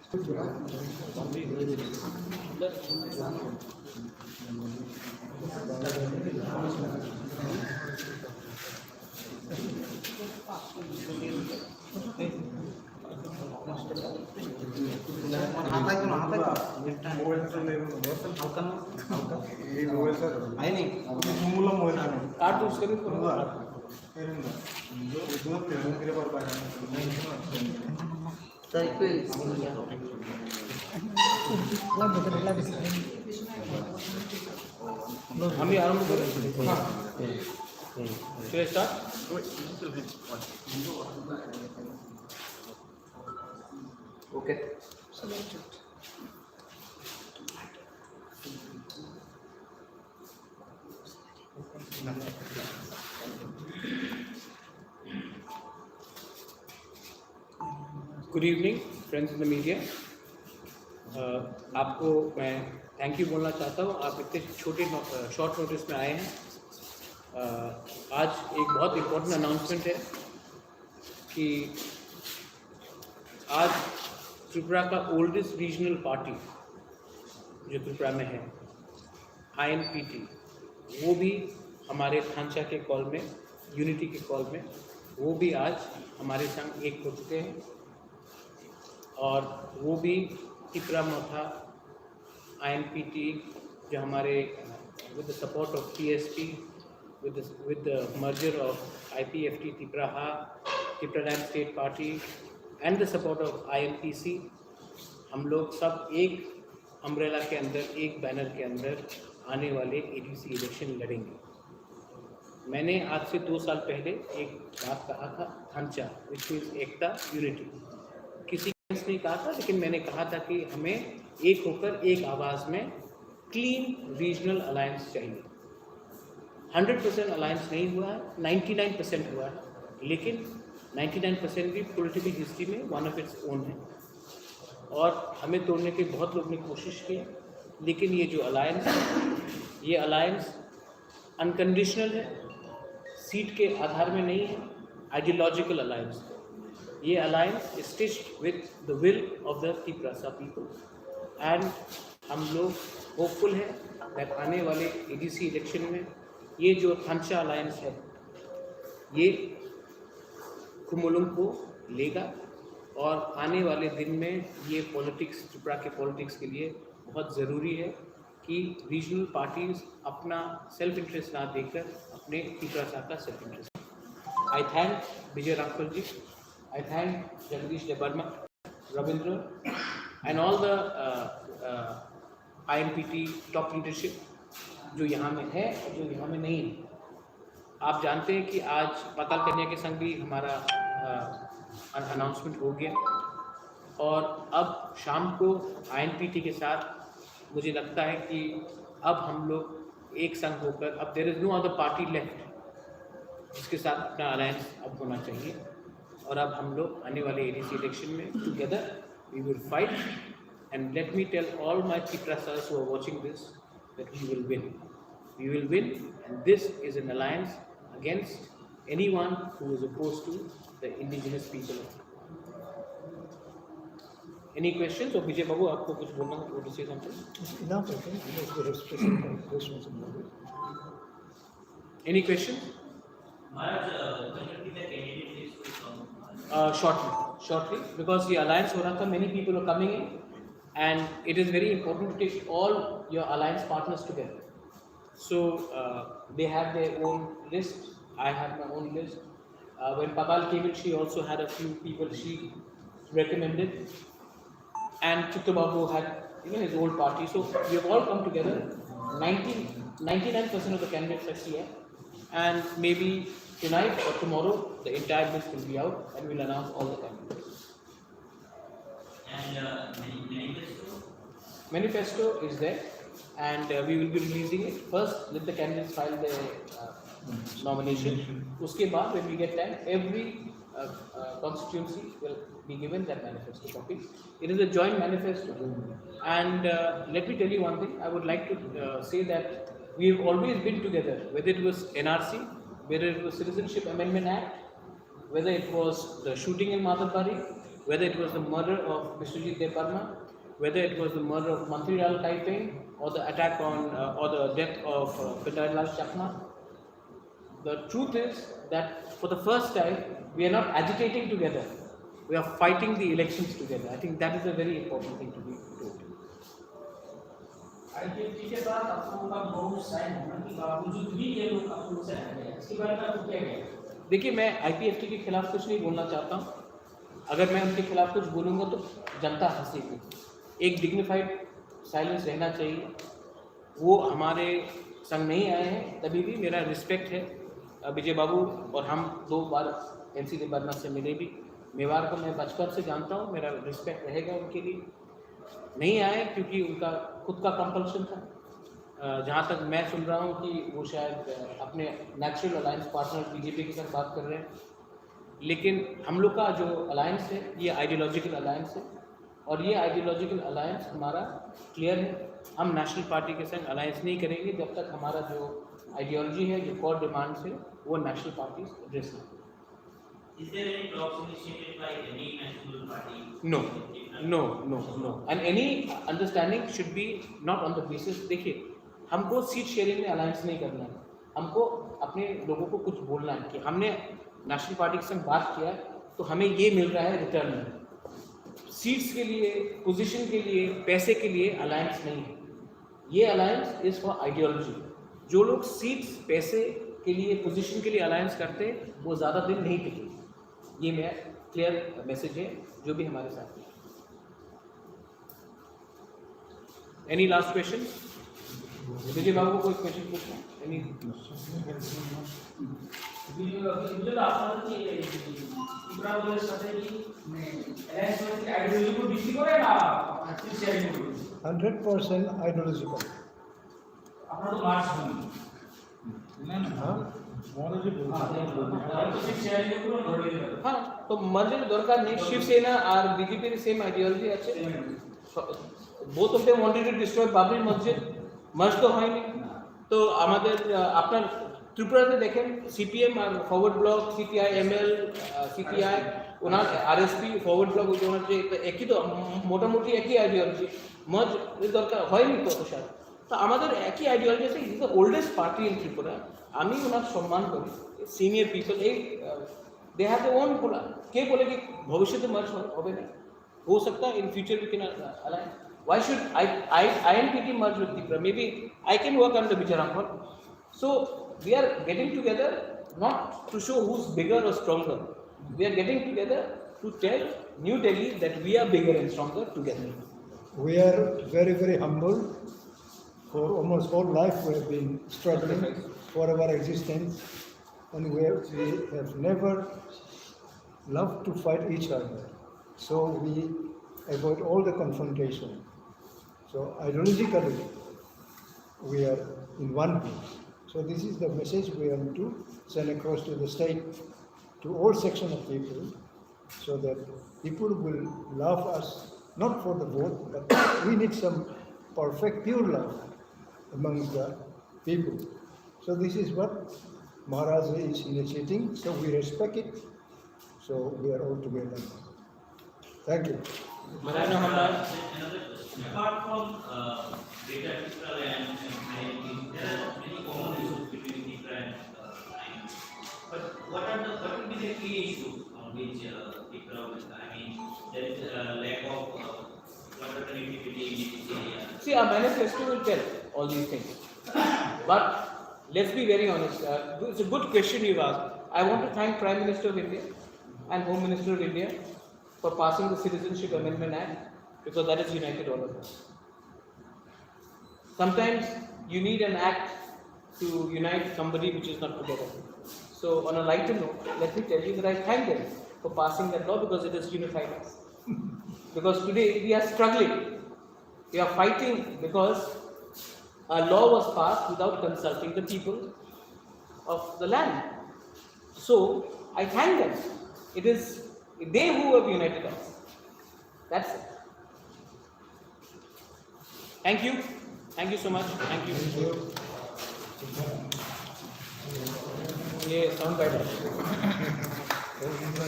हम ही आरंभ करें। चलिए start. Okay good evening friends in the media. आपको मैं थैंक यू बोलना चाहता हूँ, आप इतने छोटे शॉर्ट नोटिस में आए हैं। आज एक बहुत इम्पोर्टेंट अनाउंसमेंट है कि आज त्रिपुरा का ओल्डेस्ट रीजनल पार्टी जो त्रिपुरा में है, INPT, वो भी हमारे थांचा के कॉल में, यूनिटी के कॉल में, वो भी आज हमारे संग एक हो चुके हैं। और वो भी त्रिपुरा मोथा INPT जो हमारे with the support of TSP, with the merger of IPFT Tripura State Party and the support of INPC, हम लोग सब एक अम्ब्रेला के अंदर, एक बैनर के अंदर आने वाले ADC इलेक्शन लड़ेंगे। मैंने आज से 2 साल पहले एक बात कहा था, थांचा विच मीन्स एकता, यूनिटी। किसी ने कहा था, लेकिन मैंने कहा था कि हमें एक होकर एक आवाज़ में क्लीन रीजनल अलायंस चाहिए। 100% अलायंस नहीं हुआ है, 99% हुआ है, लेकिन 99% भी पॉलिटिकल हिस्ट्री में वन ऑफ इट्स ओन है। और हमें तोड़ने की बहुत लोग ने कोशिश की, लेकिन ये जो अलायंस है, ये अलायंस अनकंडीशनल है, सीट के आधार में नहीं है, आइडियोलॉजिकल अलायंस है। ये alliance stitched with the will of the Tripura people and हम लोग होपफुल हैं दैट आने वाले ADC इलेक्शन में ये जो थांचा अलायंस है ये खुमुलुंग को लेगा। और आने वाले दिन में ये पॉलिटिक्स, त्रिपुरा के पॉलिटिक्स के लिए बहुत ज़रूरी है कि रीजनल पार्टीज अपना सेल्फ इंटरेस्ट ना देकर अपने त्रिपुरा का self interest. I thank Vijay Ramphal ji, I thank Jagdish Debbarma, Ravindra and all the INPT top leadership जो यहाँ में है और जो यहाँ में नहीं है। आप जानते हैं कि आज पाताल कन्या के संग भी हमारा अनाउंसमेंट हो गया और अब शाम को INPT के साथ मुझे लगता है कि अब हम लोग एक संग होकर, अब there is no other party left जिसके साथ अपना अलायंस अब होना चाहिए। और अब हम लोग आने वाले ADC इलेक्शन में together we will fight and let me tell all my Tripuras who are watching this that we will win. We will win, and this is an alliance against anyone who is opposed to the indigenous people of Tripura. Any questions? Or Vijay Babu, आपको कुछ बोलना है? Want to say something? Enough, I think. Any questions? Shortly, because the alliance हो रहा था, many people are coming in, and it is very important to take all your alliance partners together. So they have their own list. I have my own list. When Patal came in, she also had a few people she recommended, and Chittubabu had his old party. So we have all come together. 99% of the candidates are here, and maybe tonight or tomorrow the entire list will be out, and we'll announce all the candidates. And Manifesto is there, and we will be releasing it. First, let the candidates file their nomination. Uske baad, when we get time, every constituency will be given that manifesto copy. It is a joint manifesto, and let me tell you one thing. I would like to say that we have always been together, whether it was NRC, whether it was Citizenship Amendment Act, whether it was the shooting in Madhapari, whether it was the murder of Mr. G. Deparma, whether it was the murder of Mantri Lal Taiping, or the attack on, or the death of Pitari Lal Chakma. The truth is that for the first time, we are not agitating together. We are fighting the elections together. I think that is a very important thing to be told. IPFT के बाद आपको का बहुत sign होना कि बावजूद भी ये लोग आपको से आ गए, इसके बारे में आपको क्या कहना? देखिए, मैं आईपीएफटी के खिलाफ कुछ नहीं बोलना चाहता हूँ। अगर मैं उनके खिलाफ कुछ बोलूँगा तो जनता हंसेगी। एक डिग्निफाइड साइलेंस रहना चाहिए। वो हमारे संग नहीं आए हैं, तभी भी मेरा रिस्पेक्ट है। विजय बाबू और हम 2 बार एनसी देबर्मा से मिले भी। मेवाड़ को मैं बचपन से जानता हूँ, मेरा रिस्पेक्ट रहेगा उनके लिए। नहीं आए क्योंकि उनका खुद का कंपल्शन था। जहाँ तक मैं सुन रहा हूँ कि वो शायद अपने नेचुरल अलायंस पार्टनर बीजेपी के साथ बात कर रहे हैं, लेकिन हम लोग का जो अलायंस है ये आइडियोलॉजिकल अलायंस है, और ये आइडियोलॉजिकल अलायंस हमारा क्लियर है। हम नेशनल पार्टी के संग अलायंस नहीं करेंगे जब तक हमारा जो आइडियोलॉजी है, जो कोर डिमांड्स है, वो नेशनल पार्टी एड्रेस नहीं। Is there any talks initiated by any national party? No. And any understanding should be not on the basis. देखिए, हमको सीट शेयरिंग में अलायंस नहीं करना है। हमको अपने लोगों को कुछ बोलना है कि हमने नेशनल पार्टी के संग बात किया तो हमें ये मिल रहा है रिटर्न में। सीट्स के लिए, पोजीशन के लिए, पैसे के लिए अलायंस नहीं है। ये अलायंस इज फॉर आइडियोलॉजी। जो लोग सीट्स, पैसे के लिए, पोजीशन के लिए अलायंस करते हैं वो ज़्यादा दिन नहीं टिके। ये मेरा क्लियर मैसेज है जो भी हमारे साथ है। Any last question? Vijay Babu को कोई क्वेश्चन पूछना? एनी? मुझे आपको कि इब्राहिम बोले साथे कि एलायंस में आइडियोलॉजी को बिक्री करे ना सिर्फ शेयरिंग को 100% आइडियोलॉजिकल। अपना तो मार्च होनी हाँ, तो मर्जर दरकार नहीं। शिवसेना और बीजेपी सेम आइडियोलॉजी আছে। both of them wanted to destroy Babri Masjid, merge तो है नहीं। तो আমাদের আপনার ত্রিপুরাতে দেখেন সিপিএম আর Forward Bloc, CPI ML, CPI, ওনার আরএসপি ফরওয়ার্ড ব্লক, ওই ওনার যে একই তো মোটামুটি একই আইডিয়োলজি, মর্জ দরকার হয়নি তো স্যার। তো আমাদের একই আইডিয়োলজি আছে। Is the oldest party in Tripura. আমি ওনার সম্মান করি। সিনিয়র পিপল এই দে হ্যাভ দ্য ওন পোলা। কে বলে কি ভবিষ্যতে মার্চ হবে না? हो सकता है in future we can align. Why should INPT merge with Tripura? Maybe I can work under Vijayarampal. So we are getting together not to show who's bigger or stronger. We are getting together to tell New Delhi that we are bigger and stronger together. We are very, very humble. For almost whole life we have been struggling for our existence, and we have never loved to fight each other. So we avoid all the confrontation. So ideologically, we are in one place. So this is the message we want to send across to the state, to all sections of people, so that people will love us, not for the vote, but we need some perfect, pure love amongst the people. So this is what Maharaj is initiating, so we respect it, so we are all together. Thank you. Another question. Apart from data Tripura and INPT, there are many common issues between Tripura and INPT. But what will be the key issues on which Tripura will? I mean, there is lack of water connectivity in this area. See, our manifesto will tell all these things. But let's be very honest. It's a good question you've asked. I want to thank Prime Minister of India and Home Minister of India for passing the Citizenship Amendment Act, because that has united all of us. Sometimes you need an act to unite somebody which is not together. So on a lighter note, let me tell you that I thank them for passing that law, because it has unified us. Because today we are struggling. We are fighting because a law was passed without consulting the people of the land. So I thank them. It is they who have united us. That's it. Thank you. Thank you so much. Thank you. ये sound bite Oh,